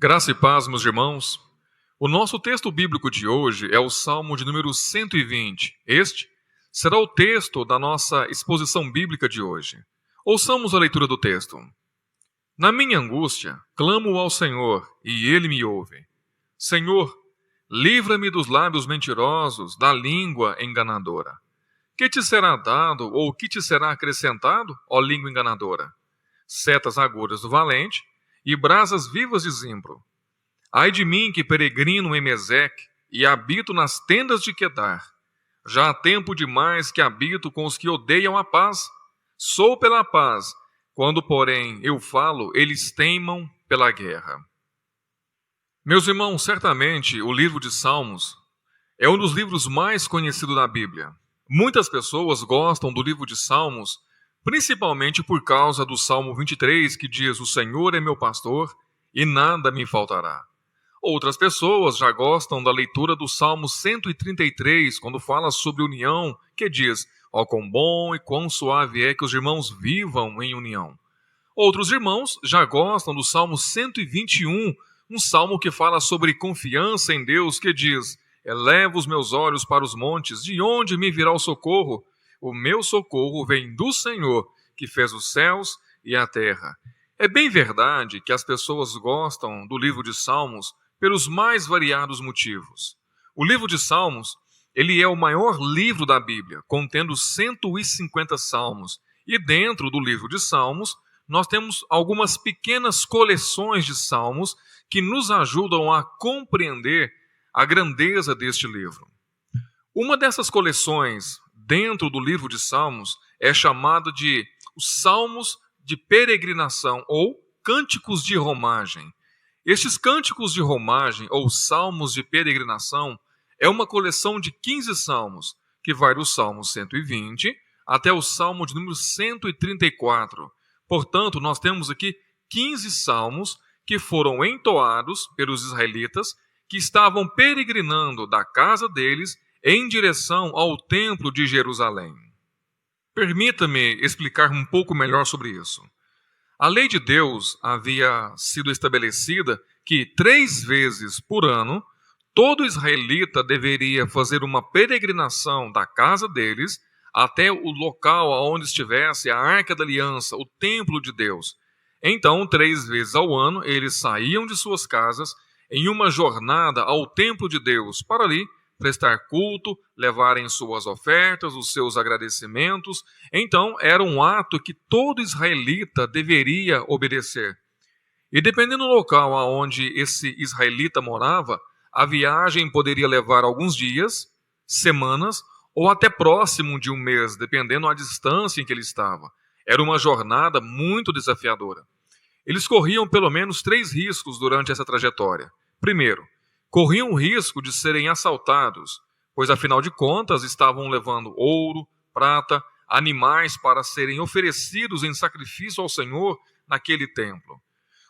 Graça e paz, meus irmãos. O nosso texto bíblico de hoje é o Salmo de número 120. Este será o texto da nossa exposição bíblica de hoje. Ouçamos a leitura do texto. Na minha angústia, clamo ao Senhor, e Ele me ouve. Senhor, livra-me dos lábios mentirosos, da língua enganadora. Que te será dado, ou que te será acrescentado, ó língua enganadora? Setas agudas do valente, e brasas vivas de zimbro. Ai de mim que peregrino em Meseque e habito nas tendas de Quedar. Já há tempo demais que habito com os que odeiam a paz. Sou pela paz, quando, porém, eu falo, eles teimam pela guerra. Meus irmãos, certamente o livro de Salmos é um dos livros mais conhecidos da Bíblia. Muitas pessoas gostam do livro de Salmos, principalmente por causa do Salmo 23, que diz: o Senhor é meu pastor e nada me faltará. Outras pessoas já gostam da leitura do Salmo 133, quando fala sobre união, que diz: ó, quão bom e quão suave é que os irmãos vivam em união. Outros irmãos já gostam do Salmo 121, um salmo que fala sobre confiança em Deus, que diz: eleva os meus olhos para os montes, de onde me virá o socorro? O meu socorro vem do Senhor, que fez os céus e a terra. É bem verdade que as pessoas gostam do livro de Salmos pelos mais variados motivos. O livro de Salmos, ele é o maior livro da Bíblia, contendo 150 salmos. E dentro do livro de Salmos, nós temos algumas pequenas coleções de salmos que nos ajudam a compreender a grandeza deste livro. Uma dessas coleções dentro do livro de Salmos é chamada de os Salmos de Peregrinação ou Cânticos de Romagem. Estes cânticos de romagem ou salmos de peregrinação é uma coleção de 15 salmos, que vai do Salmo 120 até o Salmo de número 134. Portanto, nós temos aqui 15 salmos que foram entoados pelos israelitas que estavam peregrinando da casa deles em direção ao Templo de Jerusalém. Permita-me explicar um pouco melhor sobre isso. A lei de Deus havia sido estabelecida que 3 vezes por ano, todo israelita deveria fazer uma peregrinação da casa deles até o local onde estivesse a Arca da Aliança, o Templo de Deus. Então, 3 vezes ao ano, eles saíam de suas casas em uma jornada ao Templo de Deus, para ali prestar culto, levarem suas ofertas, os seus agradecimentos. Então, era um ato que todo israelita deveria obedecer. E dependendo do local onde esse israelita morava, a viagem poderia levar alguns dias, semanas, ou até próximo de um mês, dependendo da distância em que ele estava. Era uma jornada muito desafiadora. Eles corriam pelo menos 3 riscos durante essa trajetória. Primeiro, corriam o risco de serem assaltados, pois afinal de contas estavam levando ouro, prata, animais para serem oferecidos em sacrifício ao Senhor naquele templo.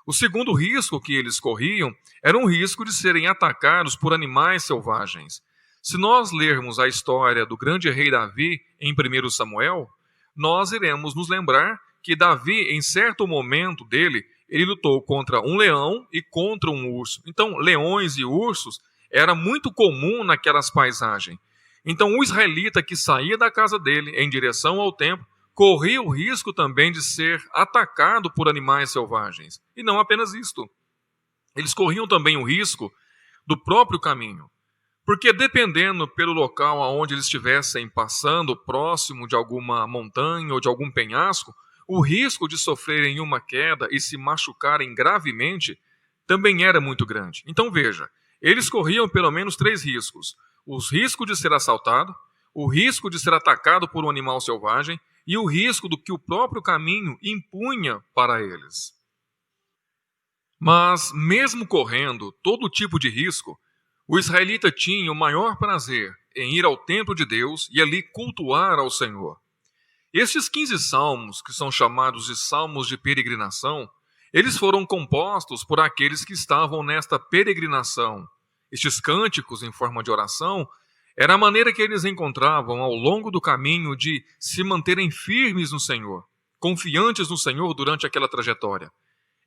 O segundo risco que eles corriam era um risco de serem atacados por animais selvagens. Se nós lermos a história do grande rei Davi em 1 Samuel, nós iremos nos lembrar que Davi, em certo momento dele, ele lutou contra um leão e contra um urso. Então, leões e ursos era muito comum naquelas paisagens. Então, o israelita que saía da casa dele em direção ao templo, corria o risco também de ser atacado por animais selvagens. E não apenas isto. Eles corriam também o risco do próprio caminho. Porque dependendo pelo local aonde eles estivessem passando, próximo de alguma montanha ou de algum penhasco, o risco de sofrerem uma queda e se machucarem gravemente também era muito grande. Então veja, eles corriam pelo menos 3 riscos. Os riscos de ser assaltado, o risco de ser atacado por um animal selvagem e o risco do que o próprio caminho impunha para eles. Mas mesmo correndo todo tipo de risco, o israelita tinha o maior prazer em ir ao templo de Deus e ali cultuar ao Senhor. Estes 15 salmos, que são chamados de salmos de peregrinação, eles foram compostos por aqueles que estavam nesta peregrinação. Estes cânticos em forma de oração era a maneira que eles encontravam ao longo do caminho de se manterem firmes no Senhor, confiantes no Senhor durante aquela trajetória.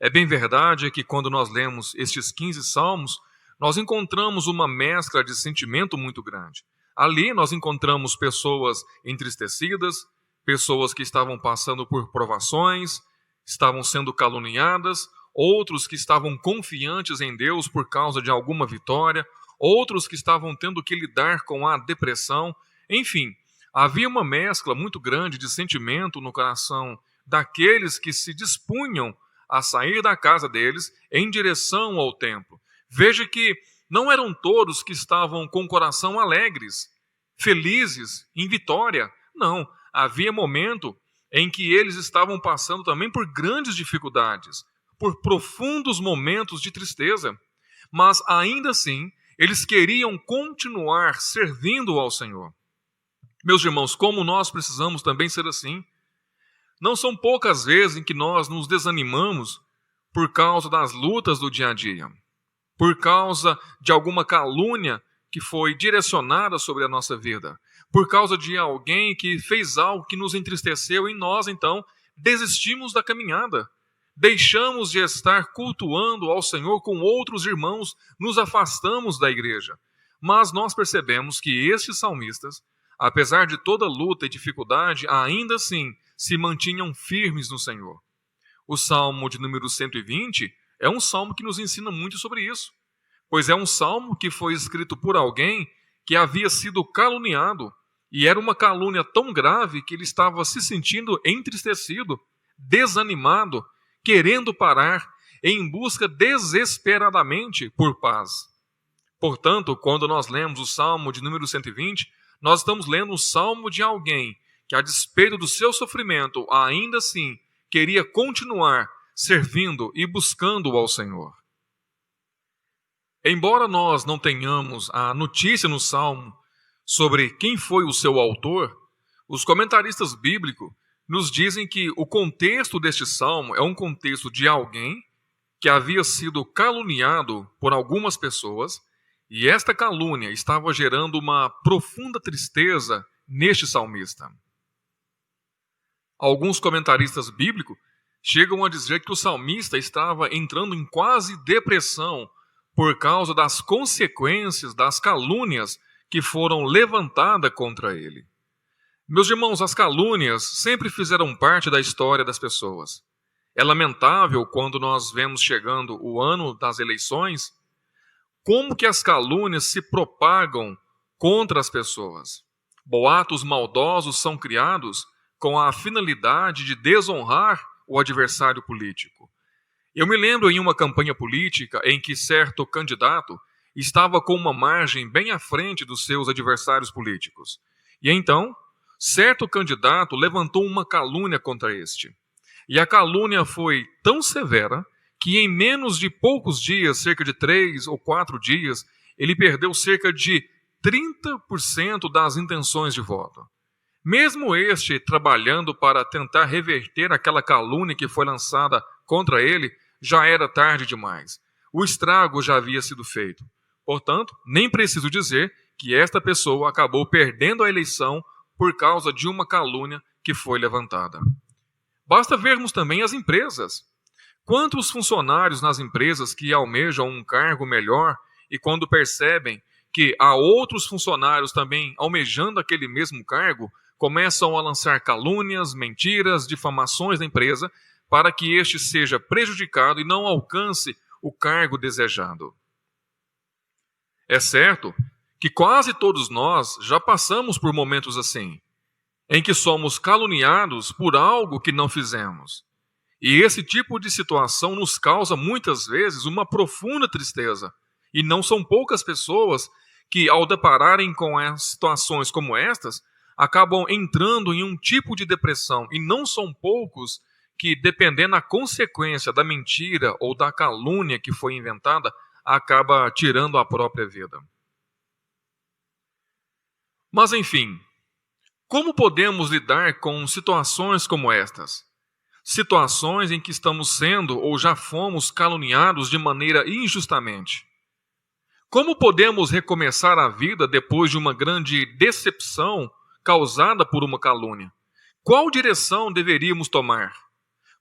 É bem verdade que quando nós lemos estes 15 salmos, nós encontramos uma mescla de sentimento muito grande. Ali nós encontramos pessoas entristecidas, pessoas que estavam passando por provações, estavam sendo caluniadas, outros que estavam confiantes em Deus por causa de alguma vitória, outros que estavam tendo que lidar com a depressão. Enfim, havia uma mescla muito grande de sentimento no coração daqueles que se dispunham a sair da casa deles em direção ao templo. Veja que não eram todos que estavam com o coração alegres, felizes, em vitória. Não, havia momento em que eles estavam passando também por grandes dificuldades, por profundos momentos de tristeza. Mas ainda assim, eles queriam continuar servindo ao Senhor. Meus irmãos, como nós precisamos também ser assim. Não são poucas vezes em que nós nos desanimamos por causa das lutas do dia a dia, por causa de alguma calúnia que foi direcionada sobre a nossa vida, por causa de alguém que fez algo que nos entristeceu e nós, então, desistimos da caminhada. Deixamos de estar cultuando ao Senhor com outros irmãos, nos afastamos da igreja. Mas nós percebemos que estes salmistas, apesar de toda luta e dificuldade, ainda assim se mantinham firmes no Senhor. O Salmo de número 120 é um salmo que nos ensina muito sobre isso, pois é um salmo que foi escrito por alguém que havia sido caluniado, e era uma calúnia tão grave que ele estava se sentindo entristecido, desanimado, querendo parar, em busca desesperadamente por paz. Portanto, quando nós lemos o Salmo de número 120, nós estamos lendo o salmo de alguém que, a despeito do seu sofrimento, ainda assim queria continuar servindo e buscando ao Senhor. Embora nós não tenhamos a notícia no salmo sobre quem foi o seu autor, os comentaristas bíblicos nos dizem que o contexto deste salmo é um contexto de alguém que havia sido caluniado por algumas pessoas, e esta calúnia estava gerando uma profunda tristeza neste salmista. Alguns comentaristas bíblicos chegam a dizer que o salmista estava entrando em quase depressão por causa das consequências das calúnias que foram levantadas contra ele. Meus irmãos, as calúnias sempre fizeram parte da história das pessoas. É lamentável quando nós vemos chegando o ano das eleições, como que as calúnias se propagam contra as pessoas. Boatos maldosos são criados com a finalidade de desonrar o adversário político. Eu me lembro em uma campanha política em que certo candidato estava com uma margem bem à frente dos seus adversários políticos. E então, certo candidato levantou uma calúnia contra este. E a calúnia foi tão severa que em menos de poucos dias, cerca de 3 ou 4 dias, ele perdeu cerca de 30% das intenções de voto. Mesmo este trabalhando para tentar reverter aquela calúnia que foi lançada contra ele, já era tarde demais. O estrago já havia sido feito. Portanto, nem preciso dizer que esta pessoa acabou perdendo a eleição por causa de uma calúnia que foi levantada. Basta vermos também as empresas. Quantos funcionários nas empresas que almejam um cargo melhor e quando percebem que há outros funcionários também almejando aquele mesmo cargo, começam a lançar calúnias, mentiras, difamações da empresa para que este seja prejudicado e não alcance o cargo desejado. É certo que quase todos nós já passamos por momentos assim, em que somos caluniados por algo que não fizemos. E esse tipo de situação nos causa muitas vezes uma profunda tristeza. E não são poucas pessoas que, ao depararem com situações como estas, acabam entrando em um tipo de depressão. E não são poucos que, dependendo da consequência da mentira ou da calúnia que foi inventada, acaba tirando a própria vida. Mas, enfim, como podemos lidar com situações como estas? Situações em que estamos sendo ou já fomos caluniados de maneira injustamente. Como podemos recomeçar a vida depois de uma grande decepção causada por uma calúnia? Qual direção deveríamos tomar?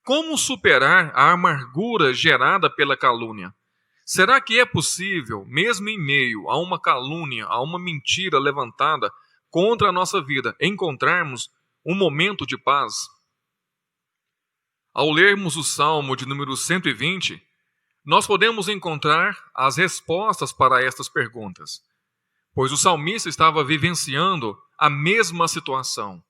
Como superar a amargura gerada pela calúnia? Será que é possível, mesmo em meio a uma calúnia, a uma mentira levantada contra a nossa vida, encontrarmos um momento de paz? Ao lermos o Salmo de número 120, nós podemos encontrar as respostas para estas perguntas, pois o salmista estava vivenciando a mesma situação,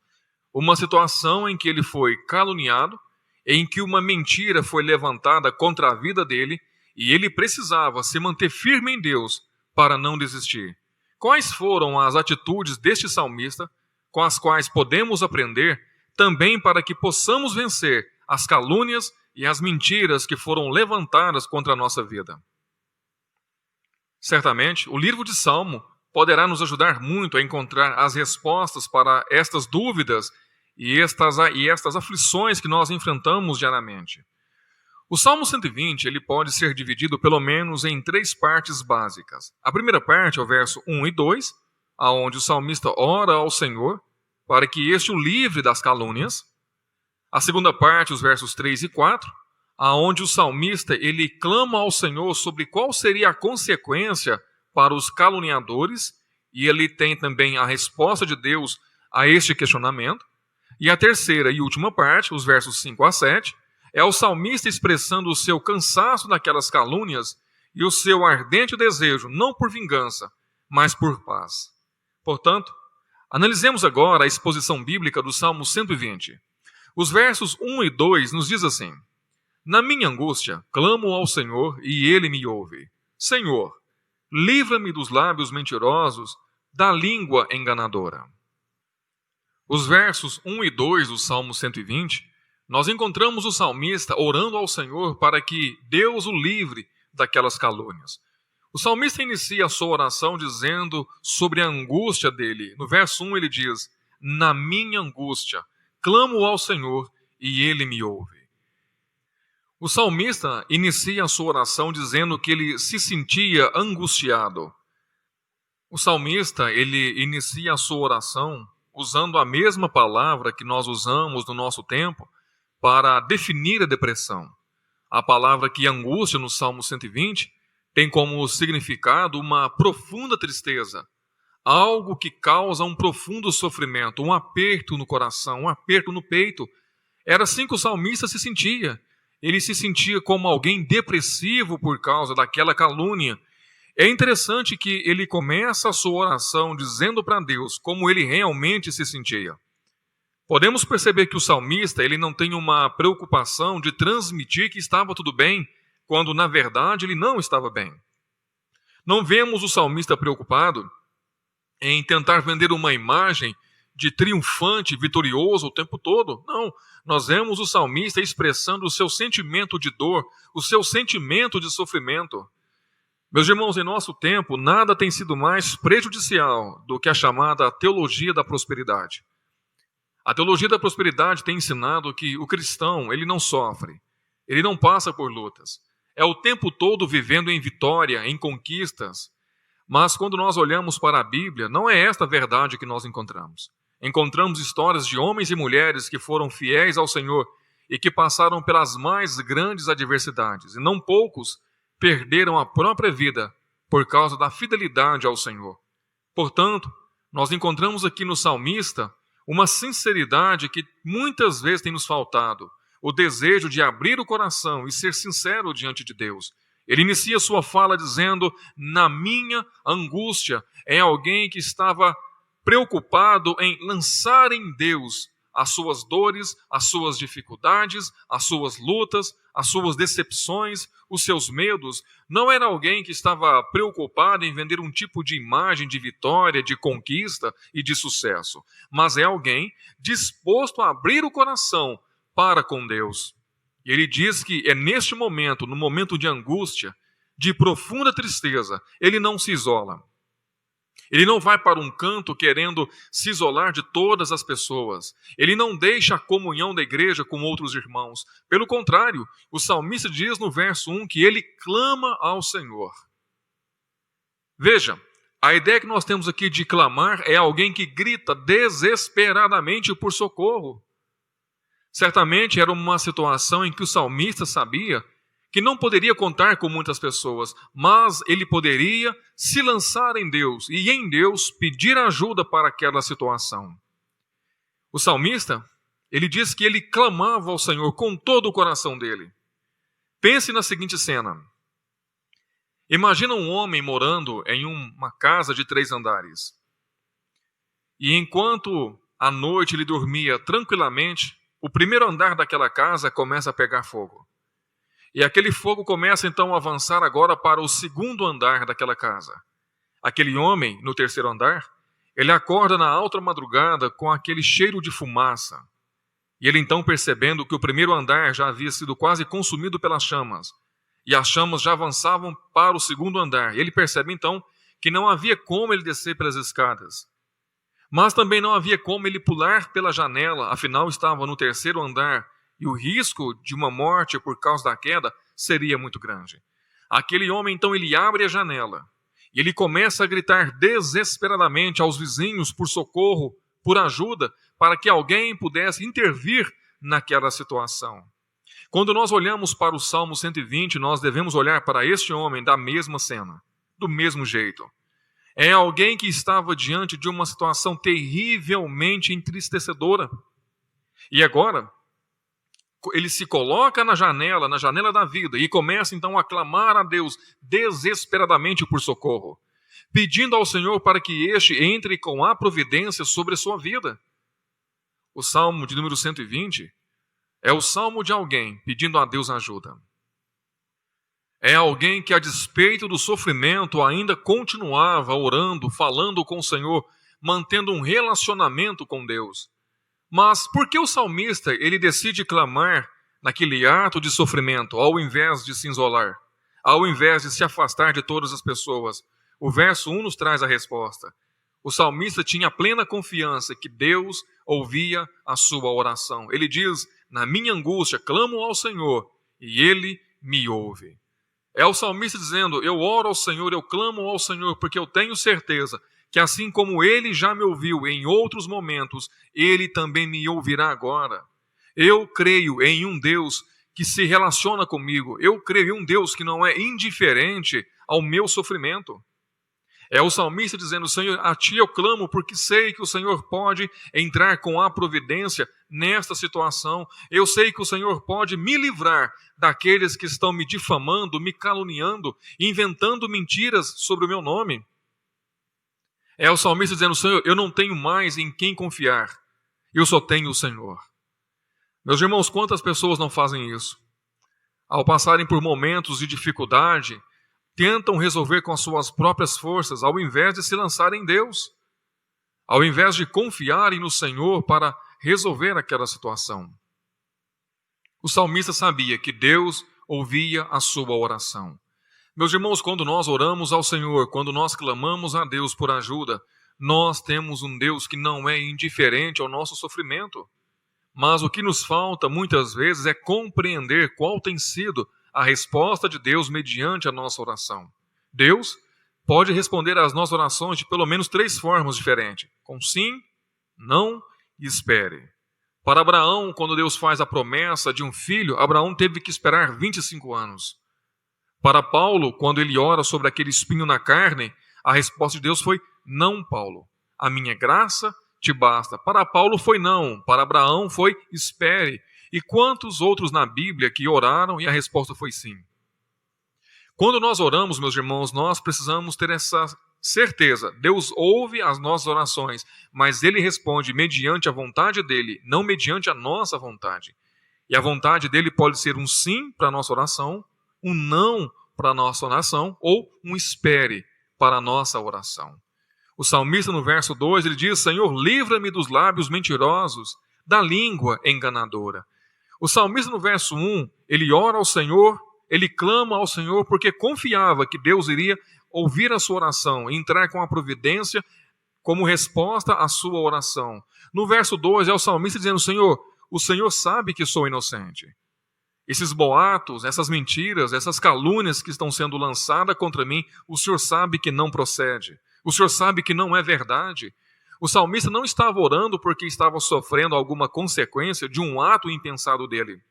uma situação em que ele foi caluniado, em que uma mentira foi levantada contra a vida dele e ele precisava se manter firme em Deus para não desistir. Quais foram as atitudes deste salmista com as quais podemos aprender também para que possamos vencer as calúnias e as mentiras que foram levantadas contra a nossa vida? Certamente, o livro de Salmo poderá nos ajudar muito a encontrar as respostas para estas dúvidas e estas aflições que nós enfrentamos diariamente. O Salmo 120 ele pode ser dividido pelo menos em 3 partes básicas. A primeira parte é o verso 1 e 2, onde o salmista ora ao Senhor para que este o livre das calúnias. A segunda parte, os versos 3 e 4, onde o salmista ele clama ao Senhor sobre qual seria a consequência para os caluniadores, e ele tem também a resposta de Deus a este questionamento. E a terceira e última parte, os versos 5 a 7, é o salmista expressando o seu cansaço daquelas calúnias e o seu ardente desejo, não por vingança, mas por paz. Portanto, analisemos agora a exposição bíblica do Salmo 120. Os versos 1 e 2 nos diz assim: Na minha angústia, clamo ao Senhor e Ele me ouve. Senhor, livra-me dos lábios mentirosos, da língua enganadora. Os versos 1 e 2 do Salmo 120, nós encontramos o salmista orando ao Senhor para que Deus o livre daquelas calúnias. O salmista inicia a sua oração dizendo sobre a angústia dele. No verso 1 ele diz: Na minha angústia, clamo ao Senhor e Ele me ouve. O salmista inicia a sua oração dizendo que ele se sentia angustiado. O salmista, ele inicia a sua oração usando a mesma palavra que nós usamos no nosso tempo para definir a depressão. A palavra que angústia no Salmo 120 tem como significado uma profunda tristeza, algo que causa um profundo sofrimento, um aperto no coração, um aperto no peito. Era assim que o salmista se sentia. Ele se sentia como alguém depressivo por causa daquela calúnia. É interessante que ele começa a sua oração dizendo para Deus como ele realmente se sentia. Podemos perceber que o salmista ele não tem uma preocupação de transmitir que estava tudo bem, quando na verdade ele não estava bem. Não vemos o salmista preocupado em tentar vender uma imagem de triunfante, vitorioso o tempo todo. Não, nós vemos o salmista expressando o seu sentimento de dor, o seu sentimento de sofrimento. Meus irmãos, em nosso tempo, nada tem sido mais prejudicial do que a chamada teologia da prosperidade. A teologia da prosperidade tem ensinado que o cristão, ele não sofre, ele não passa por lutas. É o tempo todo vivendo em vitória, em conquistas. Mas quando nós olhamos para a Bíblia, não é esta a verdade que nós encontramos. Encontramos histórias de homens e mulheres que foram fiéis ao Senhor e que passaram pelas mais grandes adversidades. E não poucos perderam a própria vida por causa da fidelidade ao Senhor. Portanto, nós encontramos aqui no salmista uma sinceridade que muitas vezes tem nos faltado, o desejo de abrir o coração e ser sincero diante de Deus. Ele inicia sua fala dizendo: na minha angústia. É alguém que estava preocupado em lançar em Deus as suas dores, as suas dificuldades, as suas lutas, as suas decepções, os seus medos. Não era alguém que estava preocupado em vender um tipo de imagem de vitória, de conquista e de sucesso, mas é alguém disposto a abrir o coração para com Deus. E ele diz que é neste momento, no momento de angústia, de profunda tristeza, ele não se isola. Ele não vai para um canto querendo se isolar de todas as pessoas. Ele não deixa a comunhão da igreja com outros irmãos. Pelo contrário, o salmista diz no verso 1 que ele clama ao Senhor. Veja, a ideia que nós temos aqui de clamar é alguém que grita desesperadamente por socorro. Certamente era uma situação em que o salmista sabia que não poderia contar com muitas pessoas, mas ele poderia se lançar em Deus e em Deus pedir ajuda para aquela situação. O salmista, ele diz que ele clamava ao Senhor com todo o coração dele. Pense na seguinte cena. Imagina um homem morando em uma casa de 3 andares. E enquanto à noite ele dormia tranquilamente, o primeiro andar daquela casa começa a pegar fogo. E aquele fogo começa então a avançar agora para o segundo andar daquela casa. Aquele homem, no terceiro andar, ele acorda na alta madrugada com aquele cheiro de fumaça. E ele então, percebendo que o primeiro andar já havia sido quase consumido pelas chamas, e as chamas já avançavam para o segundo andar, ele percebe então que não havia como ele descer pelas escadas. Mas também não havia como ele pular pela janela, afinal estava no terceiro andar, e o risco de uma morte por causa da queda seria muito grande. Aquele homem, então, ele abre a janela, e ele começa a gritar desesperadamente aos vizinhos por socorro, por ajuda, para que alguém pudesse intervir naquela situação. Quando nós olhamos para o Salmo 120, nós devemos olhar para este homem da mesma cena, do mesmo jeito. É alguém que estava diante de uma situação terrivelmente entristecedora. E agora, ele se coloca na janela da vida, e começa então a clamar a Deus desesperadamente por socorro, pedindo ao Senhor para que este entre com a providência sobre a sua vida. O Salmo de número 120 é o salmo de alguém pedindo a Deus ajuda. É alguém que, a despeito do sofrimento, ainda continuava orando, falando com o Senhor, mantendo um relacionamento com Deus. Mas por que o salmista ele decide clamar naquele ato de sofrimento, ao invés de se isolar, ao invés de se afastar de todas as pessoas? O verso 1 nos traz a resposta. O salmista tinha plena confiança que Deus ouvia a sua oração. Ele diz: na minha angústia clamo ao Senhor e Ele me ouve. É o salmista dizendo: eu oro ao Senhor, eu clamo ao Senhor, porque eu tenho certeza que assim como Ele já me ouviu em outros momentos, Ele também me ouvirá agora. Eu creio em um Deus que se relaciona comigo. Eu creio em um Deus que não é indiferente ao meu sofrimento. É o salmista dizendo: Senhor, a Ti eu clamo, porque sei que o Senhor pode entrar com a providência nesta situação. Eu sei que o Senhor pode me livrar daqueles que estão me difamando, me caluniando, inventando mentiras sobre o meu nome. É o salmista dizendo: Senhor, eu não tenho mais em quem confiar, eu só tenho o Senhor. Meus irmãos, quantas pessoas não fazem isso? Ao passarem por momentos de dificuldade, tentam resolver com as suas próprias forças, ao invés de se lançarem em Deus, ao invés de confiarem no Senhor para resolver aquela situação. O salmista sabia que Deus ouvia a sua oração. Meus irmãos, quando nós oramos ao Senhor, quando nós clamamos a Deus por ajuda, nós temos um Deus que não é indiferente ao nosso sofrimento. Mas o que nos falta muitas vezes é compreender qual tem sido a resposta de Deus mediante a nossa oração. Deus pode responder às nossas orações de pelo menos 3 formas diferentes: com sim, não e espere. Para Abraão, quando Deus faz a promessa de um filho, Abraão teve que esperar 25 anos. Para Paulo, quando ele ora sobre aquele espinho na carne, a resposta de Deus foi: não, Paulo, a minha graça te basta. Para Paulo foi não, para Abraão foi espere. E quantos outros na Bíblia que oraram e a resposta foi sim? Quando nós oramos, meus irmãos, nós precisamos ter essa certeza. Deus ouve as nossas orações, mas Ele responde mediante a vontade dEle, não mediante a nossa vontade. E a vontade dEle pode ser um sim para a nossa oração, um não para a nossa oração, ou um espere para a nossa oração. O salmista, no verso 2, ele diz: Senhor, livra-me dos lábios mentirosos, da língua enganadora. O salmista, no verso 1, ele ora ao Senhor, ele clama ao Senhor porque confiava que Deus iria ouvir a sua oração e entrar com a providência como resposta à sua oração. No verso 2 é o salmista dizendo: Senhor, o Senhor sabe que sou inocente. Esses boatos, essas mentiras, essas calúnias que estão sendo lançadas contra mim, o Senhor sabe que não procede. O Senhor sabe que não é verdade. O salmista não estava orando porque estava sofrendo alguma consequência de um ato impensado dele,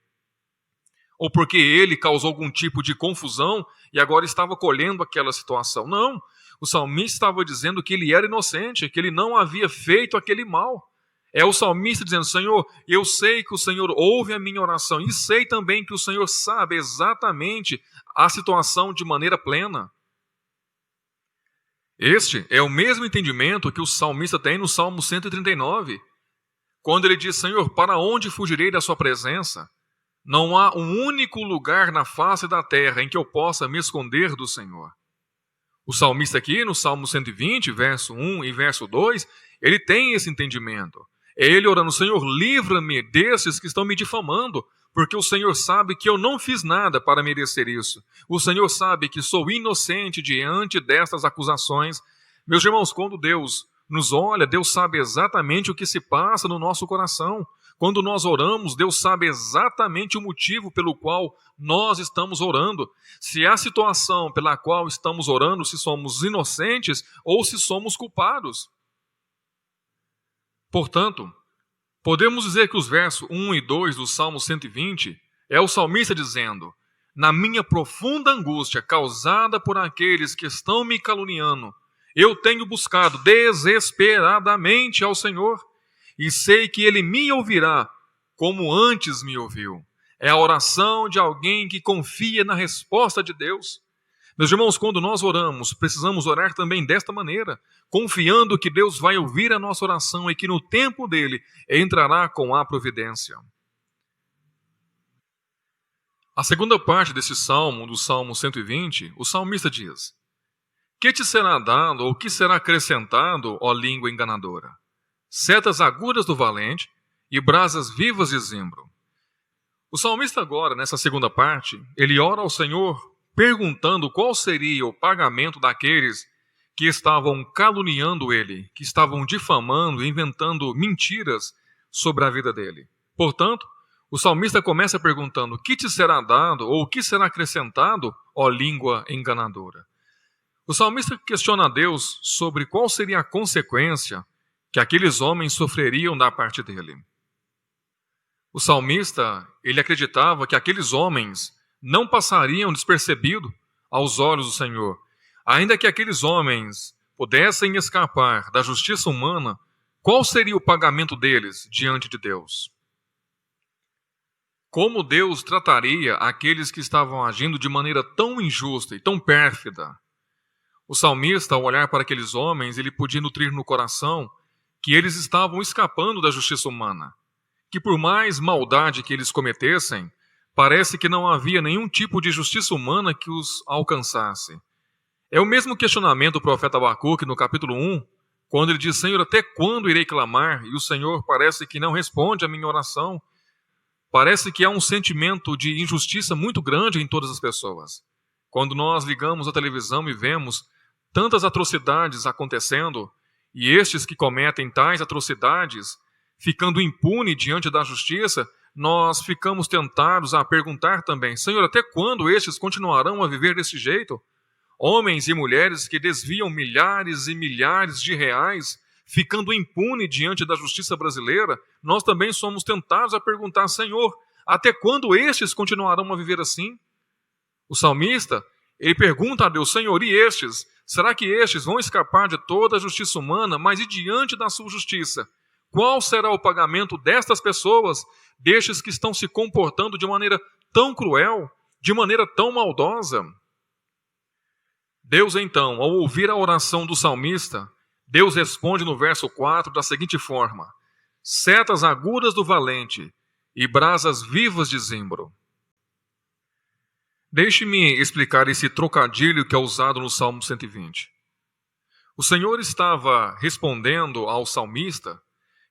ou porque ele causou algum tipo de confusão e agora estava colhendo aquela situação. Não, o salmista estava dizendo que ele era inocente, que ele não havia feito aquele mal. É o salmista dizendo: Senhor, eu sei que o Senhor ouve a minha oração e sei também que o Senhor sabe exatamente a situação de maneira plena. Este é o mesmo entendimento que o salmista tem no Salmo 139, quando ele diz: Senhor, para onde fugirei da sua presença? Não há um único lugar na face da terra em que eu possa me esconder do Senhor. O salmista aqui, no Salmo 120, verso 1 e verso 2, ele tem esse entendimento. É ele orando: Senhor, livra-me desses que estão me difamando, porque o Senhor sabe que eu não fiz nada para merecer isso. O Senhor sabe que sou inocente diante destas acusações. Meus irmãos, quando Deus nos olha, Deus sabe exatamente o que se passa no nosso coração. Quando nós oramos, Deus sabe exatamente o motivo pelo qual nós estamos orando. Se é a situação pela qual estamos orando, se somos inocentes ou se somos culpados. Portanto, podemos dizer que os versos 1 e 2 do Salmo 120 é o salmista dizendo: na minha profunda angústia causada por aqueles que estão me caluniando, eu tenho buscado desesperadamente ao Senhor e sei que Ele me ouvirá como antes me ouviu. É a oração de alguém que confia na resposta de Deus. Meus irmãos, quando nós oramos, precisamos orar também desta maneira, confiando que Deus vai ouvir a nossa oração e que no tempo dele entrará com a providência. A segunda parte desse salmo, do Salmo 120, o salmista diz: que te será dado ou que será acrescentado, ó língua enganadora? Setas agudas do valente e brasas vivas de zimbro. O salmista agora, nessa segunda parte, ele ora ao Senhor perguntando qual seria o pagamento daqueles que estavam caluniando ele, que estavam difamando, inventando mentiras sobre a vida dele. Portanto, o salmista começa perguntando: que te será dado ou que será acrescentado, ó língua enganadora? O salmista questiona a Deus sobre qual seria a consequência que aqueles homens sofreriam da parte dele. O salmista, ele acreditava que aqueles homens não passariam despercebidos aos olhos do Senhor. Ainda que aqueles homens pudessem escapar da justiça humana, qual seria o pagamento deles diante de Deus? Como Deus trataria aqueles que estavam agindo de maneira tão injusta e tão pérfida? O salmista, ao olhar para aqueles homens, ele podia nutrir no coração que eles estavam escapando da justiça humana, que por mais maldade que eles cometessem, parece que não havia nenhum tipo de justiça humana que os alcançasse. É o mesmo questionamento do profeta Abacuque no capítulo 1, quando ele diz: Senhor, até quando irei clamar? E o Senhor parece que não responde à minha oração. Parece que há um sentimento de injustiça muito grande em todas as pessoas. Quando nós ligamos a televisão e vemos tantas atrocidades acontecendo, e estes que cometem tais atrocidades, ficando impune diante da justiça, nós ficamos tentados a perguntar também: Senhor, até quando estes continuarão a viver desse jeito? Homens e mulheres que desviam milhares e milhares de reais, ficando impune diante da justiça brasileira, nós também somos tentados a perguntar: Senhor, até quando estes continuarão a viver assim? O salmista, ele pergunta a Deus: Senhor, e estes? Será que estes vão escapar de toda a justiça humana, mas e diante da sua justiça? Qual será o pagamento destas pessoas, destes que estão se comportando de maneira tão cruel, de maneira tão maldosa? Deus, então, ao ouvir a oração do salmista, Deus responde no verso 4 da seguinte forma: setas agudas do valente e brasas vivas de zimbro. Deixe-me explicar esse trocadilho que é usado no Salmo 120. O Senhor estava respondendo ao salmista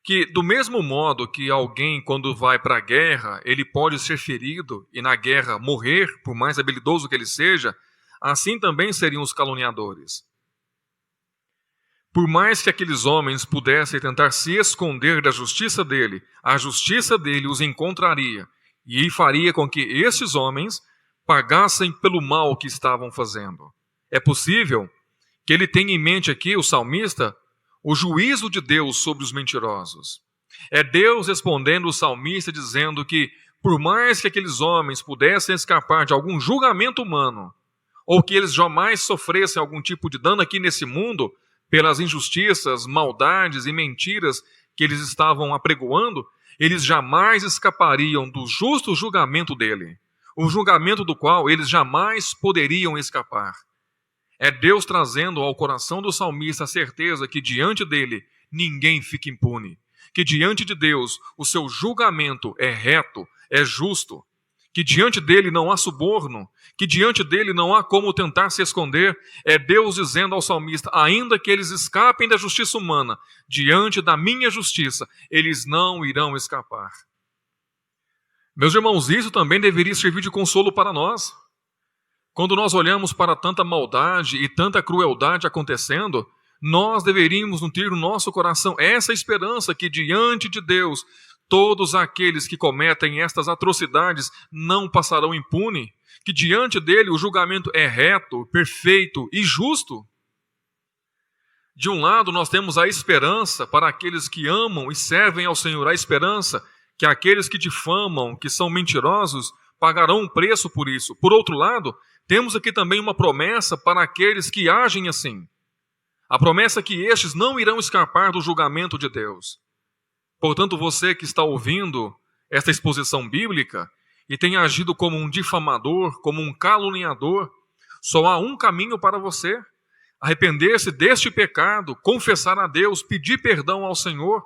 que, do mesmo modo que alguém, quando vai para a guerra, ele pode ser ferido e na guerra morrer, por mais habilidoso que ele seja, assim também seriam os caluniadores. Por mais que aqueles homens pudessem tentar se esconder da justiça dele, a justiça dele os encontraria e faria com que esses homens pagassem pelo mal que estavam fazendo. É possível que ele tenha em mente aqui, o salmista, o juízo de Deus sobre os mentirosos. É Deus respondendo o salmista dizendo que, por mais que aqueles homens pudessem escapar de algum julgamento humano, ou que eles jamais sofressem algum tipo de dano aqui nesse mundo, pelas injustiças, maldades e mentiras que eles estavam apregoando, eles jamais escapariam do justo julgamento dele, o julgamento do qual eles jamais poderiam escapar. É Deus trazendo ao coração do salmista a certeza que diante dele ninguém fica impune, que diante de Deus o seu julgamento é reto, é justo, que diante dele não há suborno, que diante dele não há como tentar se esconder. É Deus dizendo ao salmista, ainda que eles escapem da justiça humana, diante da minha justiça, eles não irão escapar. Meus irmãos, isso também deveria servir de consolo para nós. Quando nós olhamos para tanta maldade e tanta crueldade acontecendo, nós deveríamos nutrir no nosso coração essa esperança que diante de Deus, todos aqueles que cometem estas atrocidades não passarão impune, que diante dele o julgamento é reto, perfeito e justo. De um lado, nós temos a esperança para aqueles que amam e servem ao Senhor, a esperança que aqueles que difamam, que são mentirosos, pagarão um preço por isso. Por outro lado, temos aqui também uma promessa para aqueles que agem assim. A promessa que estes não irão escapar do julgamento de Deus. Portanto, você que está ouvindo esta exposição bíblica e tem agido como um difamador, como um caluniador, só há um caminho para você: arrepender-se deste pecado, confessar a Deus, pedir perdão ao Senhor,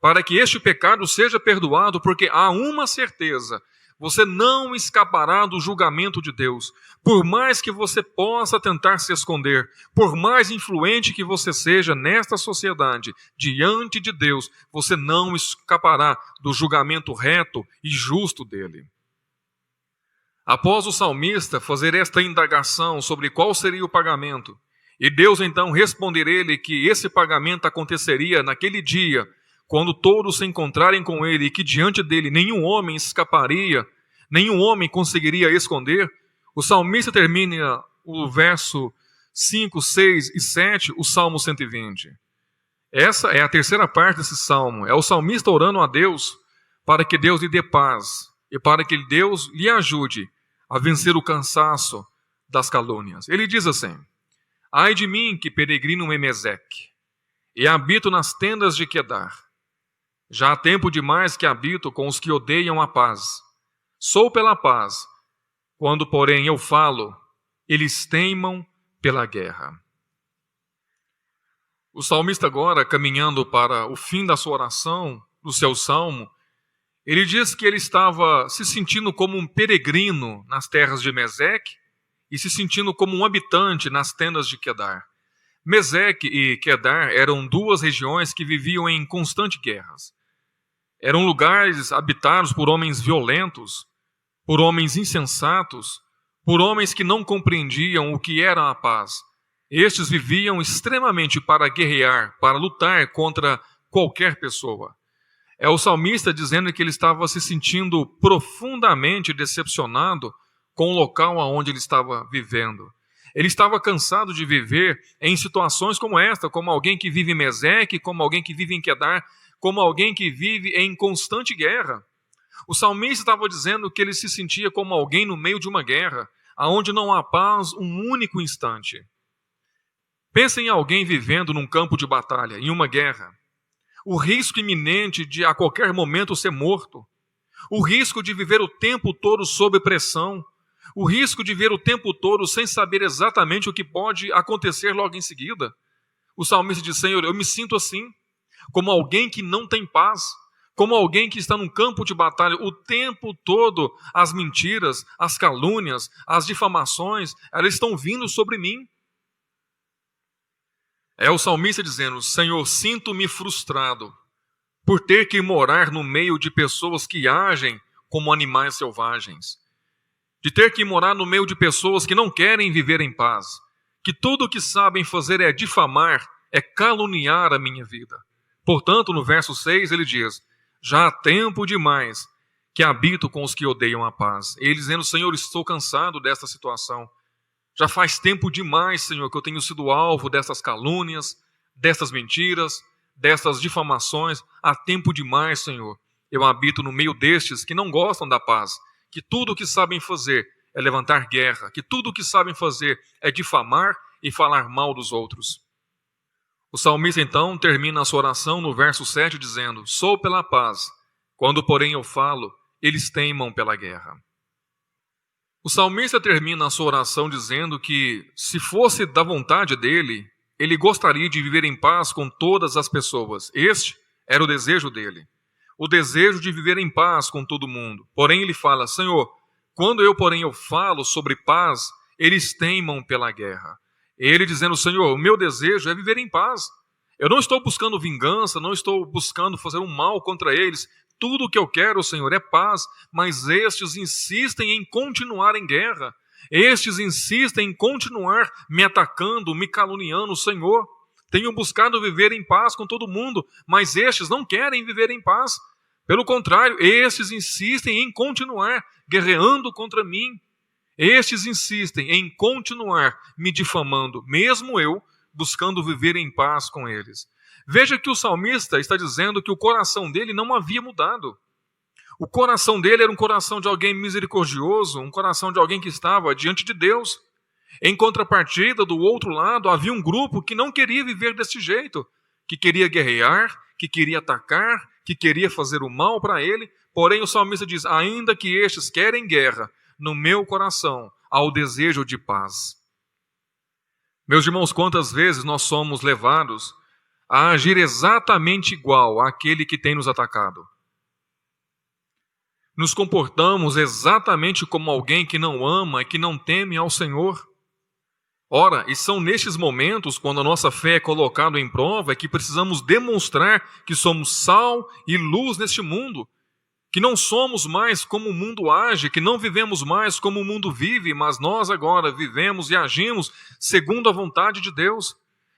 para que este pecado seja perdoado, porque há uma certeza: você não escapará do julgamento de Deus. Por mais que você possa tentar se esconder, por mais influente que você seja nesta sociedade, diante de Deus, você não escapará do julgamento reto e justo dele. Após o salmista fazer esta indagação sobre qual seria o pagamento, e Deus então responder ele que esse pagamento aconteceria naquele dia, quando todos se encontrarem com ele e que diante dele nenhum homem escaparia, nenhum homem conseguiria esconder, o salmista termina o verso 5, 6 e 7, o Salmo 120. Essa é a terceira parte desse salmo. É o salmista orando a Deus para que Deus lhe dê paz e para que Deus lhe ajude a vencer o cansaço das calúnias. Ele diz assim: ai de mim que peregrino em Meseque e habito nas tendas de Quedar. Já há tempo demais que habito com os que odeiam a paz. Sou pela paz, quando, porém, eu falo, eles teimam pela guerra. O salmista agora, caminhando para o fim da sua oração, do seu salmo, ele diz que ele estava se sentindo como um peregrino nas terras de Meseque e se sentindo como um habitante nas tendas de Quedar. Meseque e Quedar eram duas regiões que viviam em constantes guerras. Eram lugares habitados por homens violentos, por homens insensatos, por homens que não compreendiam o que era a paz. Estes viviam extremamente para guerrear, para lutar contra qualquer pessoa. É o salmista dizendo que ele estava se sentindo profundamente decepcionado com o local onde ele estava vivendo. Ele estava cansado de viver em situações como esta, como alguém que vive em Meseque, como alguém que vive em Quedar, como alguém que vive em constante guerra. O salmista estava dizendo que ele se sentia como alguém no meio de uma guerra, onde não há paz um único instante. Pensa em alguém vivendo num campo de batalha, em uma guerra. O risco iminente de a qualquer momento ser morto. O risco de viver o tempo todo sob pressão. O risco de ver o tempo todo sem saber exatamente o que pode acontecer logo em seguida. O salmista diz: Senhor, eu me sinto assim, como alguém que não tem paz, como alguém que está num campo de batalha o tempo todo. As mentiras, as calúnias, as difamações, elas estão vindo sobre mim. É o salmista dizendo: Senhor, sinto-me frustrado por ter que morar no meio de pessoas que agem como animais selvagens, de ter que morar no meio de pessoas que não querem viver em paz, que tudo o que sabem fazer é difamar, é caluniar a minha vida. Portanto, no verso 6 ele diz: já há tempo demais que habito com os que odeiam a paz. Ele dizendo: Senhor, estou cansado desta situação. Já faz tempo demais, Senhor, que eu tenho sido alvo dessas calúnias, destas mentiras, destas difamações. Há tempo demais, Senhor. Eu habito no meio destes que não gostam da paz, que tudo o que sabem fazer é levantar guerra, que tudo o que sabem fazer é difamar e falar mal dos outros. O salmista então termina a sua oração no verso 7 dizendo: sou pela paz, quando porém eu falo, eles teimam pela guerra. O salmista termina a sua oração dizendo que, se fosse da vontade dele, ele gostaria de viver em paz com todas as pessoas. Este era o desejo dele. O desejo de viver em paz com todo mundo. Porém, ele fala: Senhor, quando eu falo sobre paz, eles teimam pela guerra. Ele dizendo: Senhor, o meu desejo é viver em paz. Eu não estou buscando vingança, não estou buscando fazer um mal contra eles. Tudo o que eu quero, Senhor, é paz, mas estes insistem em continuar em guerra. Estes insistem em continuar me atacando, me caluniando. Senhor, tenho buscado viver em paz com todo mundo, mas estes não querem viver em paz. Pelo contrário, estes insistem em continuar guerreando contra mim. Estes insistem em continuar me difamando, mesmo eu buscando viver em paz com eles. Veja que o salmista está dizendo que o coração dele não havia mudado. O coração dele era um coração de alguém misericordioso, um coração de alguém que estava diante de Deus. Em contrapartida, do outro lado, havia um grupo que não queria viver desse jeito, que queria guerrear, que queria atacar, que queria fazer o mal para ele. Porém, o salmista diz: ainda que estes querem guerra, no meu coração há o desejo de paz. Meus irmãos, quantas vezes nós somos levados a agir exatamente igual àquele que tem nos atacado? Nos comportamos exatamente como alguém que não ama e que não teme ao Senhor. Ora, e são nestes momentos, quando a nossa fé é colocada em prova, que precisamos demonstrar que somos sal e luz neste mundo, que não somos mais como o mundo age, que não vivemos mais como o mundo vive, mas nós agora vivemos e agimos segundo a vontade de Deus.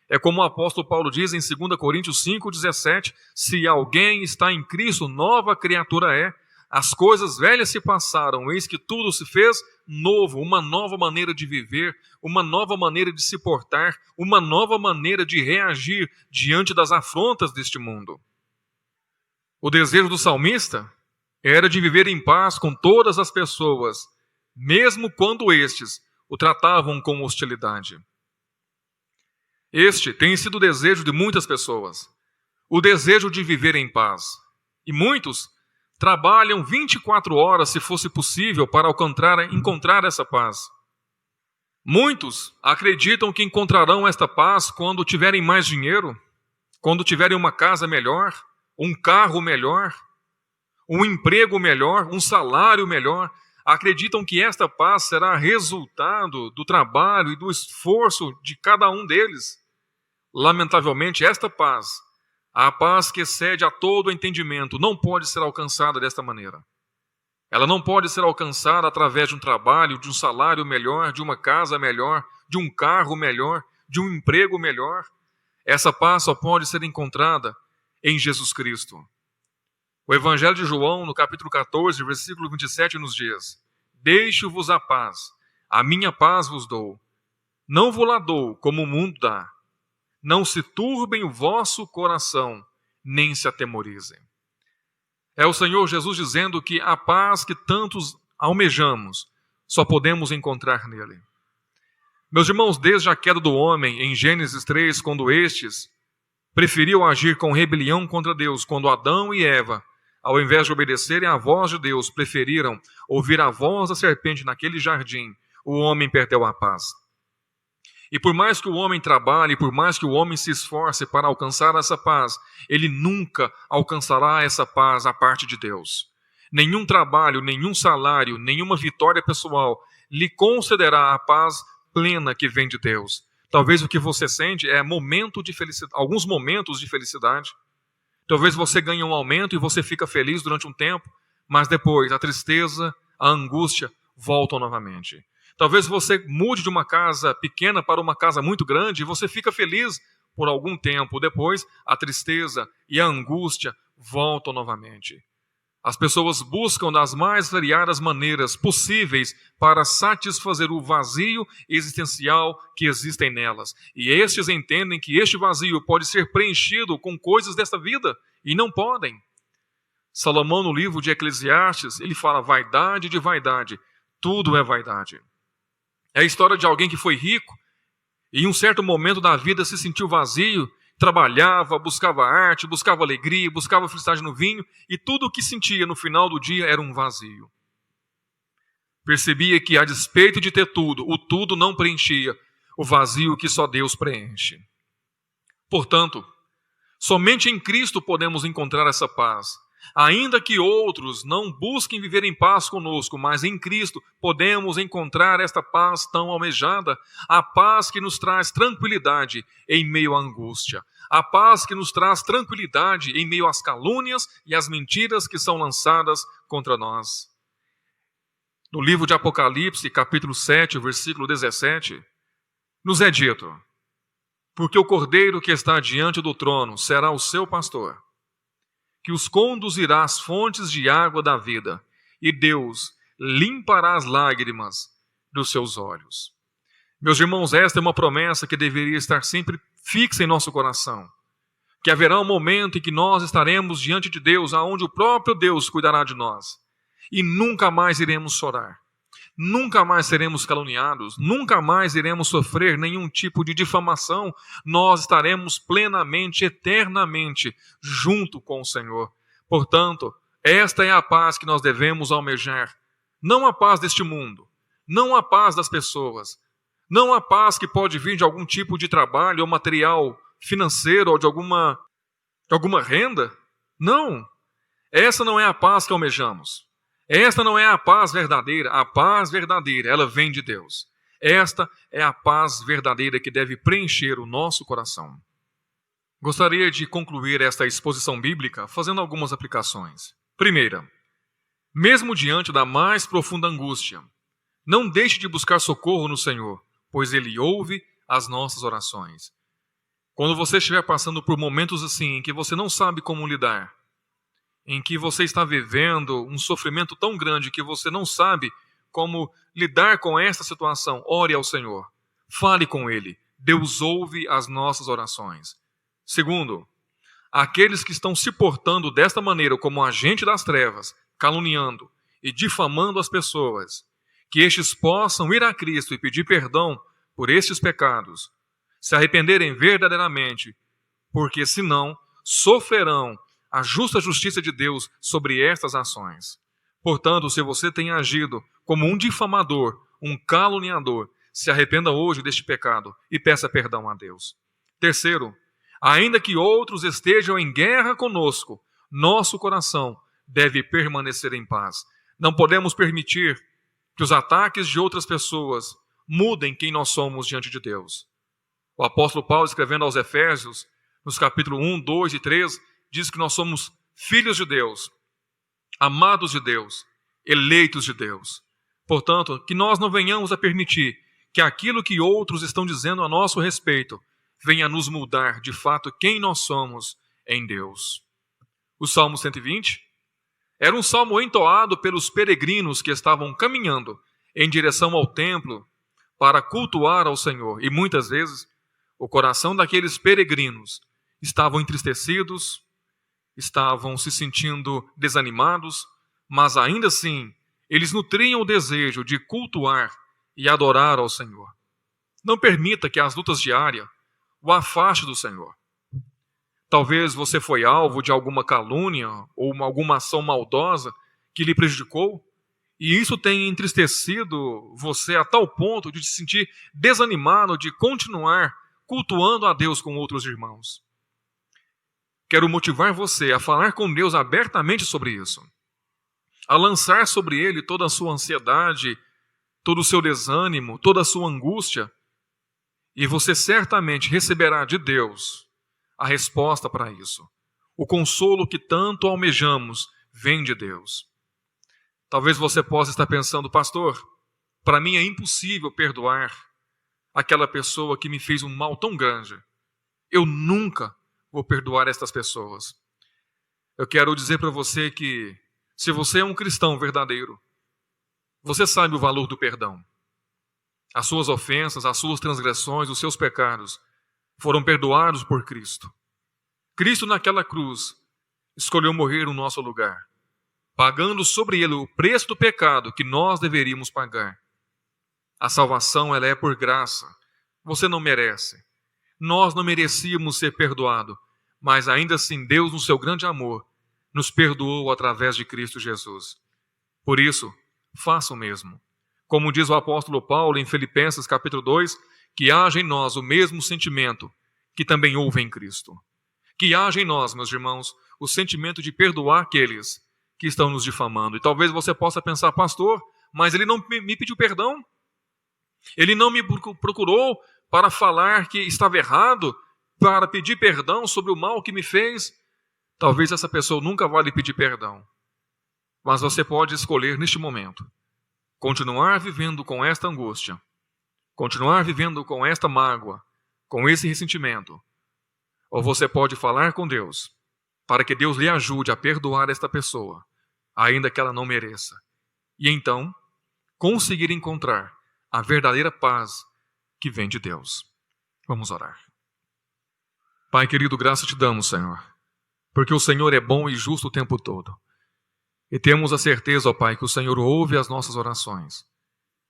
É como o apóstolo Paulo diz em 2 Coríntios 5,17, se alguém está em Cristo, nova criatura é. As coisas velhas se passaram, eis que tudo se fez novo, uma nova maneira de viver, uma nova maneira de se portar, uma nova maneira de reagir diante das afrontas deste mundo. O desejo do salmista era de viver em paz com todas as pessoas, mesmo quando estes o tratavam com hostilidade. Este tem sido o desejo de muitas pessoas, o desejo de viver em paz. E muitos trabalham 24 horas, se fosse possível, para encontrar essa paz. Muitos acreditam que encontrarão esta paz quando tiverem mais dinheiro, quando tiverem uma casa melhor, um carro melhor, um emprego melhor, um salário melhor. Acreditam que esta paz será resultado do trabalho e do esforço de cada um deles. Lamentavelmente, esta paz, a paz que excede a todo entendimento, não pode ser alcançada desta maneira. Ela não pode ser alcançada através de um trabalho, de um salário melhor, de uma casa melhor, de um carro melhor, de um emprego melhor. Essa paz só pode ser encontrada em Jesus Cristo. O Evangelho de João, no capítulo 14, versículo 27, nos diz: deixo-vos a paz, a minha paz vos dou. Não vos lá dou como o mundo dá. Não se turbem o vosso coração, nem se atemorizem. É o Senhor Jesus dizendo que a paz que tantos almejamos, só podemos encontrar nele. Meus irmãos, desde a queda do homem, em Gênesis 3, quando estes preferiam agir com rebelião contra Deus, quando Adão e Eva, ao invés de obedecerem à voz de Deus, preferiram ouvir a voz da serpente naquele jardim, o homem perdeu a paz. E por mais que o homem trabalhe, por mais que o homem se esforce para alcançar essa paz, ele nunca alcançará essa paz à parte de Deus. Nenhum trabalho, nenhum salário, nenhuma vitória pessoal lhe concederá a paz plena que vem de Deus. Talvez o que você sente é alguns momentos de felicidade. Talvez você ganhe um aumento e você fica feliz durante um tempo, mas depois a tristeza, a angústia voltam novamente. Talvez você mude de uma casa pequena para uma casa muito grande e você fica feliz por algum tempo. Depois, a tristeza e a angústia voltam novamente. As pessoas buscam das mais variadas maneiras possíveis para satisfazer o vazio existencial que existem nelas. E estes entendem que este vazio pode ser preenchido com coisas desta vida, e não podem. Salomão, no livro de Eclesiastes, ele fala vaidade de vaidade, tudo é vaidade. É a história de alguém que foi rico e em um certo momento da vida se sentiu vazio, trabalhava, buscava arte, buscava alegria, buscava felicidade no vinho, e tudo o que sentia no final do dia era um vazio. Percebia que, a despeito de ter tudo, o tudo não preenchia o vazio que só Deus preenche. Portanto, somente em Cristo podemos encontrar essa paz. Ainda que outros não busquem viver em paz conosco, mas em Cristo podemos encontrar esta paz tão almejada, a paz que nos traz tranquilidade em meio à angústia, a paz que nos traz tranquilidade em meio às calúnias e às mentiras que são lançadas contra nós. No livro de Apocalipse, capítulo 7, versículo 17, nos é dito: porque o Cordeiro que está diante do trono será o seu pastor, que os conduzirá às fontes de água da vida, e Deus limpará as lágrimas dos seus olhos. Meus irmãos, esta é uma promessa que deveria estar sempre fixa em nosso coração, que haverá um momento em que nós estaremos diante de Deus, aonde o próprio Deus cuidará de nós, e nunca mais iremos chorar, nunca mais seremos caluniados, nunca mais iremos sofrer nenhum tipo de difamação. Nós estaremos plenamente, eternamente junto com o Senhor. Portanto, esta é a paz que nós devemos almejar. Não a paz deste mundo, não a paz das pessoas, não a paz que pode vir de algum tipo de trabalho ou material financeiro ou de alguma renda. Não, essa não é a paz que almejamos. Esta não é a paz verdadeira. A paz verdadeira, ela vem de Deus. Esta é a paz verdadeira que deve preencher o nosso coração. Gostaria de concluir esta exposição bíblica fazendo algumas aplicações. Primeira, mesmo diante da mais profunda angústia, não deixe de buscar socorro no Senhor, pois Ele ouve as nossas orações. Quando você estiver passando por momentos assim, em que você não sabe como lidar, em que você está vivendo um sofrimento tão grande que você não sabe como lidar com esta situação, ore ao Senhor. Fale com Ele. Deus ouve as nossas orações. Segundo, aqueles que estão se portando desta maneira como agente das trevas, caluniando e difamando as pessoas, que estes possam ir a Cristo e pedir perdão por estes pecados, se arrependerem verdadeiramente, porque senão sofrerão a justa justiça de Deus sobre estas ações. Portanto, se você tem agido como um difamador, um caluniador, se arrependa hoje deste pecado e peça perdão a Deus. Terceiro, ainda que outros estejam em guerra conosco, nosso coração deve permanecer em paz. Não podemos permitir que os ataques de outras pessoas mudem quem nós somos diante de Deus. O apóstolo Paulo, escrevendo aos Efésios, nos capítulos 1, 2 e 3, diz que nós somos filhos de Deus, amados de Deus, eleitos de Deus. Portanto, que nós não venhamos a permitir que aquilo que outros estão dizendo a nosso respeito venha a nos mudar de fato quem nós somos em Deus. O Salmo 120 era um salmo entoado pelos peregrinos que estavam caminhando em direção ao templo para cultuar ao Senhor. E muitas vezes o coração daqueles peregrinos estavam entristecidos, estavam se sentindo desanimados, mas ainda assim eles nutriam o desejo de cultuar e adorar ao Senhor. Não permita que as lutas diárias o afaste do Senhor. Talvez você foi alvo de alguma calúnia ou alguma ação maldosa que lhe prejudicou, e isso tenha entristecido você a tal ponto de se sentir desanimado de continuar cultuando a Deus com outros irmãos. Quero motivar você a falar com Deus abertamente sobre isso, a lançar sobre Ele toda a sua ansiedade, todo o seu desânimo, toda a sua angústia, e você certamente receberá de Deus a resposta para isso. O consolo que tanto almejamos vem de Deus. Talvez você possa estar pensando, pastor, para mim é impossível perdoar aquela pessoa que me fez um mal tão grande. Eu nunca vou perdoar estas pessoas. Eu quero dizer para você que Se você é um cristão verdadeiro, você sabe o valor do perdão. As suas ofensas, as suas transgressões, os seus pecados foram perdoados por Cristo. Cristo naquela cruz escolheu morrer no nosso lugar, pagando sobre ele o preço do pecado que nós deveríamos pagar. A salvação, ela é por graça. Você não merece. Nós não merecíamos ser perdoados, mas ainda assim Deus, no seu grande amor, nos perdoou através de Cristo Jesus. Por isso, faça o mesmo. Como diz o apóstolo Paulo em Filipenses capítulo 2, que haja em nós o mesmo sentimento que também houve em Cristo. Que haja em nós, meus irmãos, o sentimento de perdoar aqueles que estão nos difamando. E talvez você possa pensar, pastor, mas ele não me pediu perdão. Ele não me procurou para falar que estava errado, para pedir perdão sobre o mal que me fez. Talvez essa pessoa nunca vá lhe pedir perdão. Mas você pode escolher neste momento continuar vivendo com esta angústia, continuar vivendo com esta mágoa, com esse ressentimento. Ou você pode falar com Deus, para que Deus lhe ajude a perdoar esta pessoa, ainda que ela não mereça. E então, conseguir encontrar a verdadeira paz que vem de Deus. Vamos orar. Pai querido, graça te damos, Senhor, porque o Senhor é bom e justo o tempo todo. E temos a certeza, ó Pai, que o Senhor ouve as nossas orações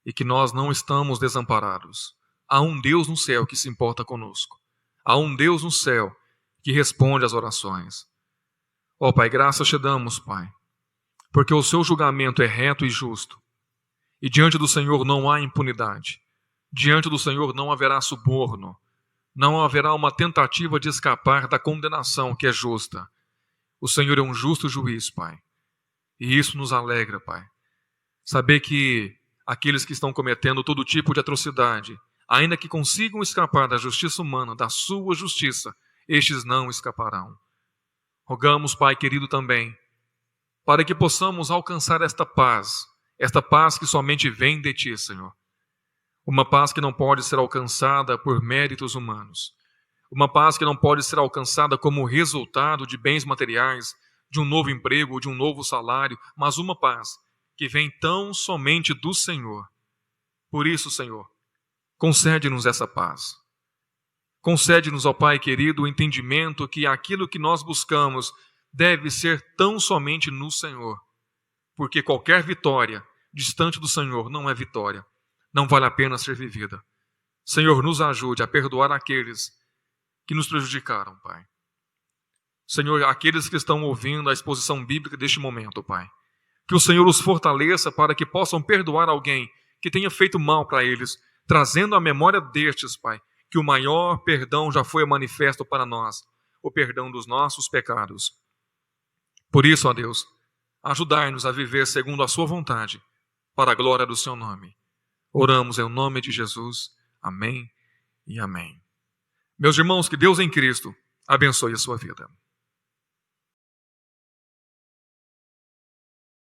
e que nós não estamos desamparados. Há um Deus no céu que se importa conosco. Há um Deus no céu que responde às orações. Ó Pai, graças te damos, Pai, porque o seu julgamento é reto e justo. E diante do Senhor não há impunidade. Diante do Senhor não haverá suborno. Não haverá uma tentativa de escapar da condenação que é justa. O Senhor é um justo juiz, Pai. E isso nos alegra, Pai. Saber que aqueles que estão cometendo todo tipo de atrocidade, ainda que consigam escapar da justiça humana, da sua justiça, estes não escaparão. Rogamos, Pai querido, também, para que possamos alcançar esta paz que somente vem de Ti, Senhor. Uma paz que não pode ser alcançada por méritos humanos. Uma paz que não pode ser alcançada como resultado de bens materiais, de um novo emprego, de um novo salário, mas uma paz que vem tão somente do Senhor. Por isso, Senhor, concede-nos essa paz. Concede-nos, ó Pai querido, o entendimento que aquilo que nós buscamos deve ser tão somente no Senhor. Porque qualquer vitória distante do Senhor não é vitória. Não vale a pena ser vivida. Senhor, nos ajude a perdoar aqueles que nos prejudicaram, Pai. Senhor, aqueles que estão ouvindo a exposição bíblica deste momento, Pai. Que o Senhor os fortaleça para que possam perdoar alguém que tenha feito mal para eles, trazendo à memória destes, Pai, que o maior perdão já foi manifesto para nós, o perdão dos nossos pecados. Por isso, ó Deus, ajudai-nos a viver segundo a sua vontade, para a glória do seu nome. Oramos em nome de Jesus. Amém e amém. Meus irmãos, que Deus em Cristo abençoe a sua vida.